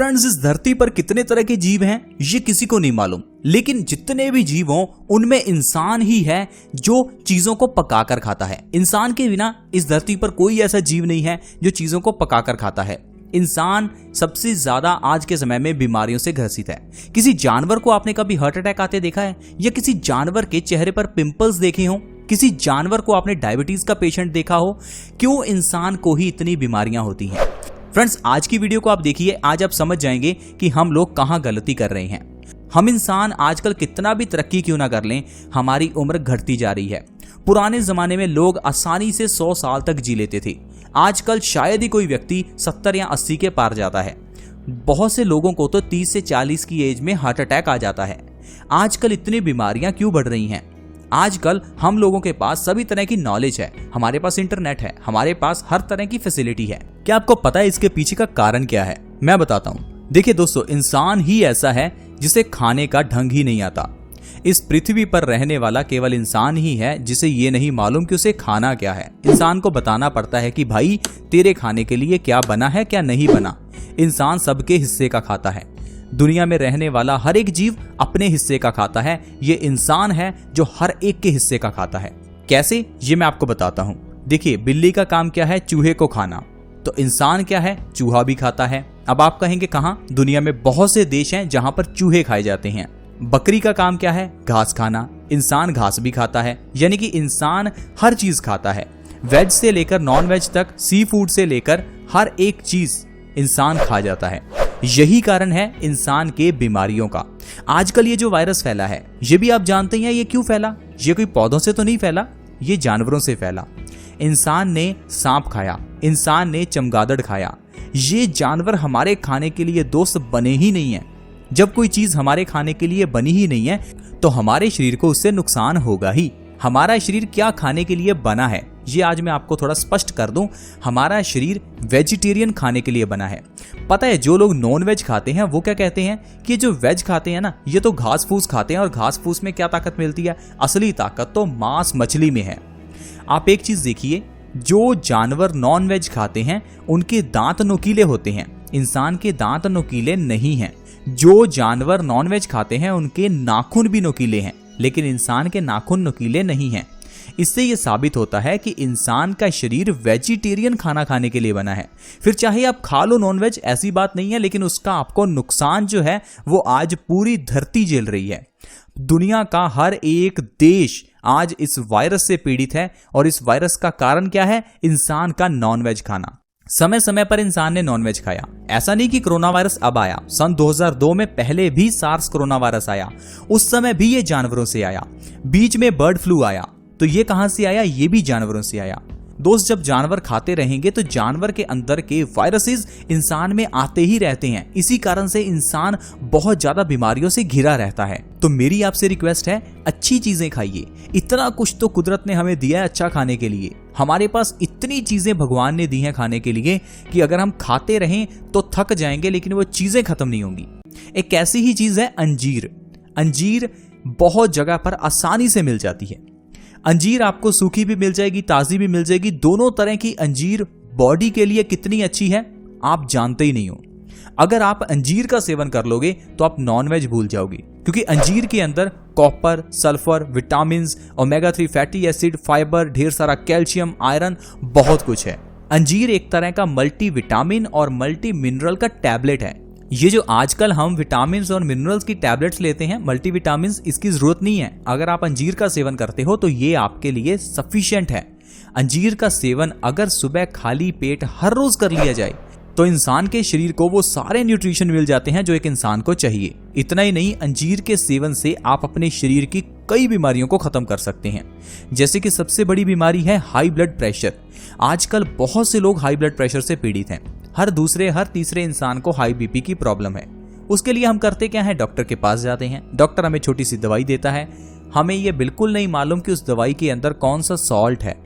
Friends, इस धरती पर कितने तरह के जीव हैं ये किसी को नहीं मालूम, लेकिन जितने भी जीव हों उनमें इंसान ही है जो चीजों को पकाकर खाता है। इंसान के बिना इस धरती पर कोई ऐसा जीव नहीं है जो चीजों को पकाकर खाता है। इंसान सबसे ज्यादा आज के समय में बीमारियों से ग्रसित है। किसी जानवर को आपने कभी हार्ट अटैक आते देखा है, या किसी जानवर के चेहरे पर पिंपल्स देखे हों, किसी जानवर को आपने डायबिटीज का पेशेंट देखा हो? क्यों इंसान को ही इतनी बीमारियां होती हैं? फ्रेंड्स, आज की वीडियो को आप देखिए, आज आप समझ जाएंगे कि हम लोग कहां गलती कर रहे हैं। हम इंसान आजकल कितना भी तरक्की क्यों ना कर लें, हमारी उम्र घटती जा रही है। पुराने जमाने में लोग आसानी से 100 साल तक जी लेते थे। आजकल शायद ही कोई व्यक्ति 70 या 80 के पार जाता है। बहुत से लोगों को तो 30 से 40 की एज में हार्ट अटैक आ जाता है। आजकल इतनी बीमारियां क्यों बढ़ रही हैं? आजकल हम लोगों के पास सभी तरह की नॉलेज है, हमारे पास इंटरनेट है, हमारे पास हर तरह की फैसिलिटी है। क्या आपको पता है इसके पीछे का कारण क्या है? मैं बताता हूँ। देखिए दोस्तों, इंसान ही ऐसा है जिसे खाने का ढंग ही नहीं आता। इस पृथ्वी पर रहने वाला केवल इंसान ही है जिसे ये नहीं मालूम कि उसे खाना क्या है। इंसान को बताना पड़ता है कि भाई तेरे खाने के लिए क्या बना है, क्या नहीं बना। इंसान सबके हिस्से का खाता है। दुनिया में रहने वाला हर एक जीव अपने हिस्से का खाता है। ये इंसान है जो हर एक के हिस्से का खाता है। कैसे, ये मैं आपको बताता हूँ। देखिए, बिल्ली का काम क्या है? चूहे को खाना। तो इंसान क्या है? चूहा भी खाता है। अब आप कहेंगे कहाँ? दुनिया में बहुत से देश हैं जहां पर चूहे खाए जाते हैं। बकरी का काम क्या है? घास खाना। इंसान घास भी खाता है, यानी कि इंसान हर चीज खाता है। वेज से लेकर नॉन वेज तक, सी फूड से लेकर हर एक चीज इंसान खा जाता है। यही कारण है इंसान के बीमारियों का। आजकल ये जो वायरस फैला है, ये भी आप जानते हैं ये क्यों फैला? ये कोई पौधों से तो नहीं फैला, ये जानवरों से फैला। इंसान ने सांप खाया, इंसान ने चमगादड़ खाया। ये जानवर हमारे खाने के लिए दोस्त बने ही नहीं है। जब कोई चीज हमारे खाने के लिए बनी ही नहीं है तो हमारे शरीर को उससे नुकसान होगा ही। हमारा शरीर क्या खाने के लिए बना है, ये आज मैं आपको थोड़ा स्पष्ट कर दूं। हमारा शरीर वेजिटेरियन खाने के लिए बना है। पता है, जो लोग नॉन वेज खाते हैं वो क्या कहते हैं कि जो वेज खाते हैं ना, ये तो घास फूस खाते हैं। और घास फूस में क्या ताकत मिलती है? असली ताकत तो मांस मछली में है। आप एक चीज देखिए, जो जानवर नॉन वेज खाते हैं उनके दांत नुकीले होते हैं, इंसान के दांत नुकीले नहीं हैं। जो जानवर नॉन वेज खाते हैं उनके नाखून भी नुकीले हैं, लेकिन इंसान के नाखून नुकीले नहीं हैं। इससे यह साबित होता है कि इंसान का शरीर वेजिटेरियन खाना खाने के लिए बना है। फिर चाहे आप खा लो नॉनवेज, ऐसी बात नहीं है, लेकिन उसका आपको नुकसान जो है वो आज पूरी धरती झेल रही है। दुनिया का हर एक देश आज इस वायरस से पीड़ित है, और इस वायरस का कारण क्या है? इंसान का नॉनवेज खाना। समय समय पर इंसान ने नॉनवेज खाया। ऐसा नहीं कि कोरोना वायरस अब आया। सन 2002 में पहले भी सार्स कोरोना वायरस आया, उस समय भी ये जानवरों से आया। बीच में बर्ड फ्लू आया, तो ये कहां से आया? ये भी जानवरों से आया। दोस्त, जब जानवर खाते रहेंगे तो जानवर के अंदर के वायरसेस इंसान में आते ही रहते हैं। इसी कारण से इंसान बहुत ज्यादा बीमारियों से घिरा रहता है। तो मेरी आपसे रिक्वेस्ट है, अच्छी चीजें खाइए। इतना कुछ तो कुदरत ने हमें दिया है अच्छा खाने के लिए। हमारे पास इतनी चीजें भगवान ने दी हैं खाने के लिए कि अगर हम खाते रहें तो थक जाएंगे, लेकिन वो चीजें खत्म नहीं होंगी। एक ऐसी ही चीज है अंजीर। अंजीर बहुत जगह पर आसानी से मिल जाती है। अंजीर आपको सूखी भी मिल जाएगी, ताजी भी मिल जाएगी। दोनों तरह की अंजीर बॉडी के लिए कितनी अच्छी है आप जानते ही नहीं हो। अगर आप अंजीर का सेवन कर लोगे तो आप नॉनवेज भूल जाओगे, क्योंकि अंजीर के अंदर copper, sulphur, vitamins, omega 3 fatty acid, fibre, ढेर सारा कैल्शियम, आयरन, बहुत कुछ है। अंजीर एक तरह का मल्टी विटामिन और मल्टी मिनरल का टैबलेट है। ये जो आजकल हम विटामिन्स और मिनरल्स की टैबलेट्स लेते हैं, मल्टीविटामिन्स, इसकी जरूरत नहीं है। अगर आप अंजीर का सेवन करते हो तो ये आपके लिए सफिशिएंट है। अंजीर का सेवन अगर सुबह खाली पेट हर रोज कर लिया जाए तो इंसान के शरीर को वो सारे न्यूट्रिशन मिल जाते हैं जो एक इंसान को चाहिए। इतना ही नहीं, अंजीर के सेवन से आप अपने शरीर की कई बीमारियों को खत्म कर सकते हैं। जैसे कि सबसे बड़ी बीमारी है हाई ब्लड प्रेशर। आजकल बहुत से लोग हाई ब्लड प्रेशर से पीड़ित हैं। हर दूसरे हर तीसरे इंसान को हाई बीपी की प्रॉब्लम है। उसके लिए हम करते क्या है? डॉक्टर के पास जाते हैं। डॉक्टर हमें छोटी सी दवाई देता है। हमें यह बिल्कुल नहीं मालूम कि उस दवाई के अंदर कौन सा सॉल्ट है।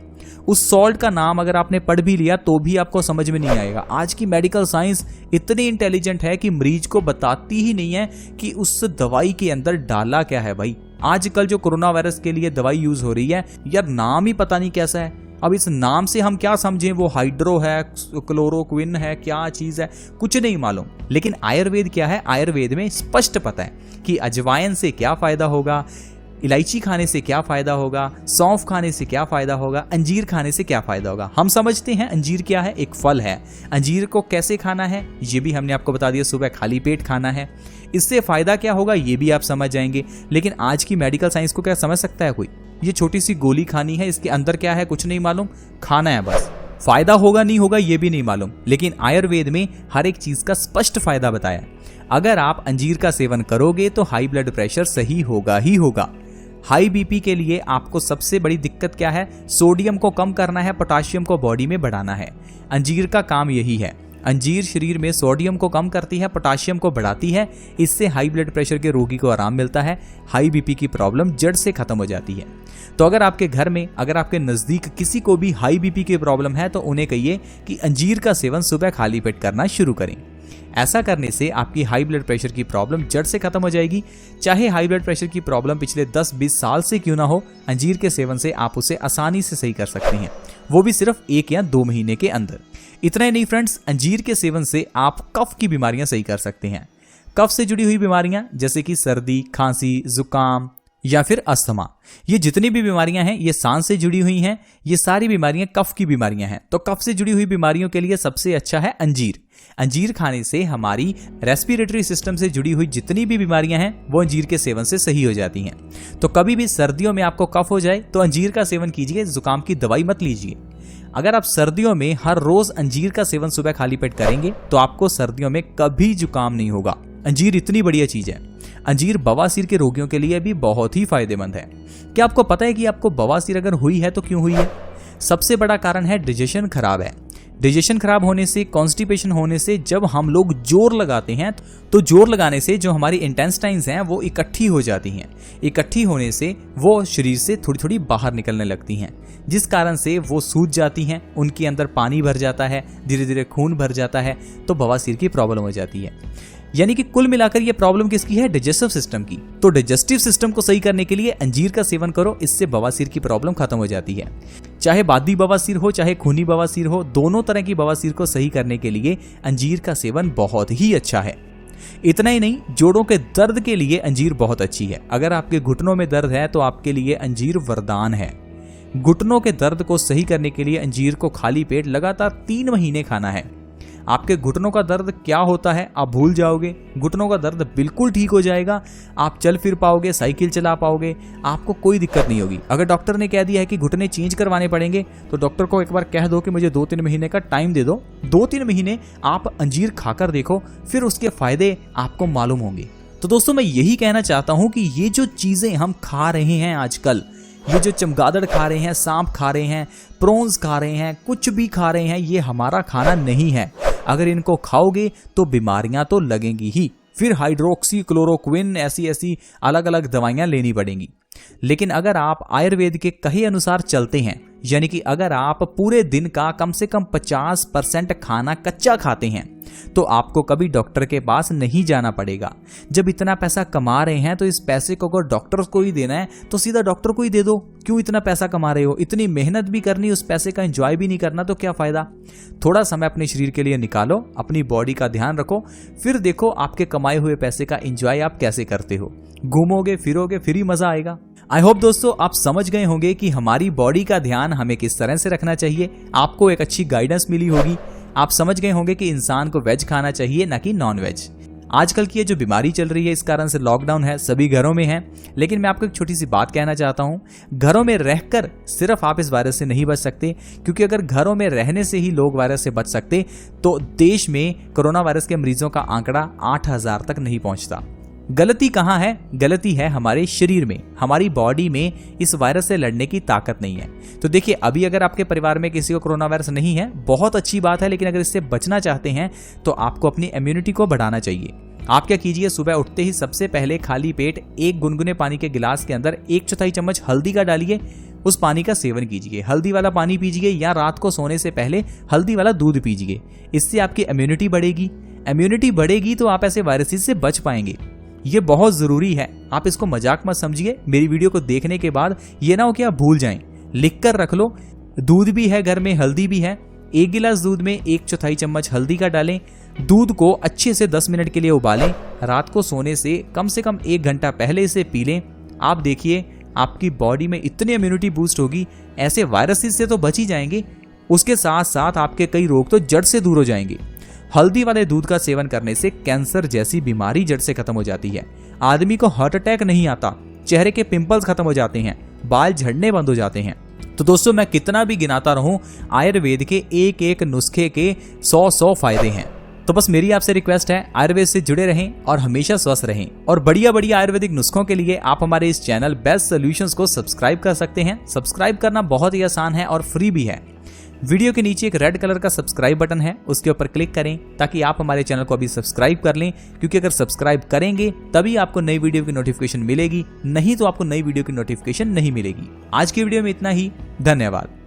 उस सॉल्ट का नाम अगर आपने पढ़ भी लिया तो भी आपको समझ में नहीं आएगा। आज की मेडिकल साइंस इतनी इंटेलिजेंट है कि मरीज को बताती ही नहीं है कि उस दवाई के अंदर डाला क्या है। भाई, आजकल जो कोरोना वायरस के लिए दवाई यूज हो रही है, यार नाम ही पता नहीं कैसा है। अब इस नाम से हम क्या समझें, वो हाइड्रो है, क्लोरोक्विन है, क्या चीज है, कुछ नहीं मालूम। लेकिन आयुर्वेद क्या है, आयुर्वेद में स्पष्ट पता है कि अजवाइन से क्या फायदा होगा, इलायची खाने से क्या फायदा होगा, सौंफ खाने से क्या फायदा होगा, अंजीर खाने से क्या फायदा होगा। हम समझते हैं अंजीर क्या है, एक फल है। अंजीर को कैसे खाना है ये भी हमने आपको बता दिया, सुबह खाली पेट खाना है। इससे फायदा क्या होगा ये भी आप समझ जाएंगे। लेकिन आज की मेडिकल साइंस को क्या समझ सकता है कोई? ये छोटी सी गोली खानी है, इसके अंदर क्या है कुछ नहीं मालूम, खाना है बस। फायदा होगा नहीं होगा ये भी नहीं मालूम। लेकिन आयुर्वेद में हर एक चीज का स्पष्ट फायदा बताया। अगर आप अंजीर का सेवन करोगे तो हाई ब्लड प्रेशर सही होगा ही होगा। हाई बीपी के लिए आपको सबसे बड़ी दिक्कत क्या है, सोडियम को कम करना है, पोटाशियम को बॉडी में बढ़ाना है। अंजीर का काम यही है। अंजीर शरीर में सोडियम को कम करती है, पोटाशियम को बढ़ाती है। इससे हाई ब्लड प्रेशर के रोगी को आराम मिलता है, हाई बीपी की प्रॉब्लम जड़ से खत्म हो जाती है। तो अगर आपके घर में, अगर आपके नजदीक किसी को भी हाई बीपी की प्रॉब्लम है तो उन्हें कहिए कि अंजीर का सेवन सुबह खाली पेट करना शुरू करें। ऐसा करने से आपकी हाई ब्लड प्रेशर की प्रॉब्लम जड़ से खत्म हो जाएगी। चाहे हाई ब्लड प्रेशर की प्रॉब्लम पिछले 10-20 साल से क्यों ना हो, अंजीर के सेवन से आप उसे आसानी से सही कर सकते हैं, वो भी सिर्फ 1 या 2 महीने के अंदर। इतना ही नहीं फ्रेंड्स, अंजीर के सेवन से आप कफ की बीमारियां सही कर सकते हैं। कफ से जुड़ी हुई बीमारियां जैसे कि सर्दी, खांसी, जुकाम या फिर अस्थमा, ये जितनी भी बीमारियां हैं ये सांस से जुड़ी हुई हैं। ये सारी बीमारियां कफ की बीमारियां हैं। तो कफ से जुड़ी हुई बीमारियों के लिए सबसे अच्छा है अंजीर। अंजीर खाने से हमारी रेस्पिरेटरी सिस्टम से जुड़ी हुई जितनी भी बीमारियां हैं वो अंजीर के सेवन से सही हो जाती हैं। तो कभी भी सर्दियों में आपको कफ हो जाए तो अंजीर का सेवन कीजिए, जुकाम की दवाई मत लीजिए। अगर आप सर्दियों में हर रोज अंजीर का सेवन सुबह खाली पेट करेंगे तो आपको सर्दियों में कभी जुकाम नहीं होगा। अंजीर इतनी बढ़िया चीज है। अंजीर बवासीर के रोगियों के लिए भी बहुत ही फायदेमंद है। क्या आपको पता है कि आपको बवासीर अगर हुई है तो क्यों हुई है? सबसे बड़ा कारण है डाइजेशन खराब है। डाइजेशन खराब होने से, कॉन्स्टिपेशन होने से जब हम लोग जोर लगाते हैं तो जोर लगाने से जो हमारी इंटेस्टाइन्स हैं वो इकट्ठी हो जाती हैं। इकट्ठी होने से वो शरीर से थोड़ी थोड़ी बाहर निकलने लगती हैं, जिस कारण से वो सूज जाती हैं, उनके अंदर पानी भर जाता है, धीरे धीरे खून भर जाता है, तो बवासीर की प्रॉब्लम हो जाती है। यानी कि कुल मिलाकर ये प्रॉब्लम किसकी है? डाइजेस्टिव सिस्टम की। तो डाइजेस्टिव सिस्टम को सही करने के लिए अंजीर का सेवन करो, इससे बवासीर की प्रॉब्लम खत्म हो जाती है। चाहे बादी बवासीर हो चाहे खूनी बवासीर हो, दोनों तरह की बवासीर को सही करने के लिए अंजीर का सेवन बहुत ही अच्छा है। इतना ही नहीं, जोड़ों के दर्द के लिए अंजीर बहुत अच्छी है। अगर आपके घुटनों में दर्द है तो आपके लिए अंजीर वरदान है। घुटनों के दर्द को सही करने के लिए अंजीर को खाली पेट लगातार 3 महीने खाना है। आपके घुटनों का दर्द क्या होता है आप भूल जाओगे। घुटनों का दर्द बिल्कुल ठीक हो जाएगा। आप चल फिर पाओगे, साइकिल चला पाओगे, आपको कोई दिक्कत नहीं होगी। अगर डॉक्टर ने कह दिया है कि घुटने चेंज करवाने पड़ेंगे तो डॉक्टर को एक बार कह दो कि मुझे 2-3 महीने का टाइम दे दो। 2-3 महीने आप अंजीर खाकर देखो, फिर उसके फायदे आपको मालूम होंगे। तो दोस्तों मैं यही कहना चाहता हूं कि ये जो चीजें हम खा रहे हैं आजकल, ये जो चमगादड़ खा रहे हैं, सांप खा रहे हैं, प्रॉन्स खा रहे हैं, कुछ भी खा रहे हैं, ये हमारा खाना नहीं है। अगर इनको खाओगे तो बीमारियां तो लगेंगी ही, फिर हाइड्रोक्सी क्लोरोक्विन ऐसी अलग अलग दवाइयां लेनी पड़ेंगी। लेकिन अगर आप आयुर्वेद के कहे अनुसार चलते हैं, यानी कि अगर आप पूरे दिन का कम से कम 50% खाना कच्चा खाते हैं तो आपको कभी डॉक्टर के पास नहीं जाना पड़ेगा। जब इतना पैसा कमा रहे हैं तो इस पैसे को अगर डॉक्टर को ही देना है तो सीधा डॉक्टर को ही दे दो। क्यों इतना पैसा कमा रहे हो? इतनी मेहनत भी करनी, उस पैसे का एंजॉय भी नहीं करना तो क्या फायदा? थोड़ा समय अपने शरीर के लिए निकालो, अपनी बॉडी का ध्यान रखो, फिर देखो आपके कमाए हुए पैसे का एंजॉय आप कैसे करते हो। घूमोगे फिरोगे फिर ही मजा आएगा। आई होप दोस्तों आप समझ गए होंगे कि हमारी बॉडी का ध्यान हमें किस तरह से रखना चाहिए। आपको एक अच्छी गाइडेंस मिली होगी। आप समझ गए होंगे कि इंसान को वेज खाना चाहिए ना कि नॉन वेज। आजकल की ये जो बीमारी चल रही है इस कारण से लॉकडाउन है, सभी घरों में है। लेकिन मैं आपको एक छोटी सी बात कहना चाहता हूँ, घरों में रहकर सिर्फ आप इस वायरस से नहीं बच सकते, क्योंकि अगर घरों में रहने से ही लोग वायरस से बच सकते तो देश में कोरोना वायरस के मरीजों का आंकड़ा 8,000 तक नहीं पहुंचता। गलती कहाँ है? गलती है हमारे शरीर में, हमारी बॉडी में इस वायरस से लड़ने की ताकत नहीं है। तो देखिए अभी अगर आपके परिवार में किसी को कोरोना वायरस नहीं है, बहुत अच्छी बात है, लेकिन अगर इससे बचना चाहते हैं तो आपको अपनी इम्यूनिटी को बढ़ाना चाहिए। आप क्या कीजिए, सुबह उठते ही सबसे पहले खाली पेट 1 गुनगुने पानी के गिलास के अंदर 1/4 चम्मच हल्दी का डालिए, उस पानी का सेवन कीजिए। हल्दी वाला पानी पीजिए या रात को सोने से पहले हल्दी वाला दूध पीजिए। इससे आपकी इम्यूनिटी बढ़ेगी। इम्यूनिटी बढ़ेगी तो आप ऐसे वायरसेस से बच पाएंगे। ये बहुत जरूरी है, आप इसको मजाक मत समझिए। मेरी वीडियो को देखने के बाद ये ना हो कि आप भूल जाएं, लिख कर रख लो। दूध भी है घर में, हल्दी भी है। 1 गिलास दूध में 1/4 चम्मच हल्दी का डालें। दूध को अच्छे से 10 मिनट के लिए उबालें। रात को सोने से कम 1 घंटा पहले इसे पी लें। आप देखिए आपकी बॉडी में इतनी इम्यूनिटी बूस्ट होगी, ऐसे वायरसेस से तो बच ही जाएंगे, उसके साथ साथ आपके कई रोग तो जड़ से दूर हो जाएंगे। हल्दी वाले दूध का सेवन करने से कैंसर जैसी बीमारी जड़ से खत्म हो जाती है। आदमी को हार्ट अटैक नहीं आता, चेहरे के पिंपल्स खत्म हो जाते हैं, बाल झड़ने बंद हो जाते हैं। तो दोस्तों मैं कितना भी गिनाता रहूं, आयुर्वेद के एक एक नुस्खे के 100 फायदे हैं। तो बस मेरी आपसे रिक्वेस्ट है, आयुर्वेद से जुड़े रहें और हमेशा स्वस्थ रहें। और बढ़िया बढ़िया आयुर्वेदिक नुस्खों के लिए आप हमारे इस चैनल बेस्ट सॉल्यूशंस को सब्सक्राइब कर सकते हैं। सब्सक्राइब करना बहुत ही आसान है और फ्री भी है। वीडियो के नीचे एक रेड कलर का सब्सक्राइब बटन है, उसके ऊपर क्लिक करें ताकि आप हमारे चैनल को अभी सब्सक्राइब कर लें, क्योंकि अगर सब्सक्राइब करेंगे तभी आपको नई वीडियो की नोटिफिकेशन मिलेगी, नहीं तो आपको नई वीडियो की नोटिफिकेशन नहीं मिलेगी। आज की वीडियो में इतना ही, धन्यवाद।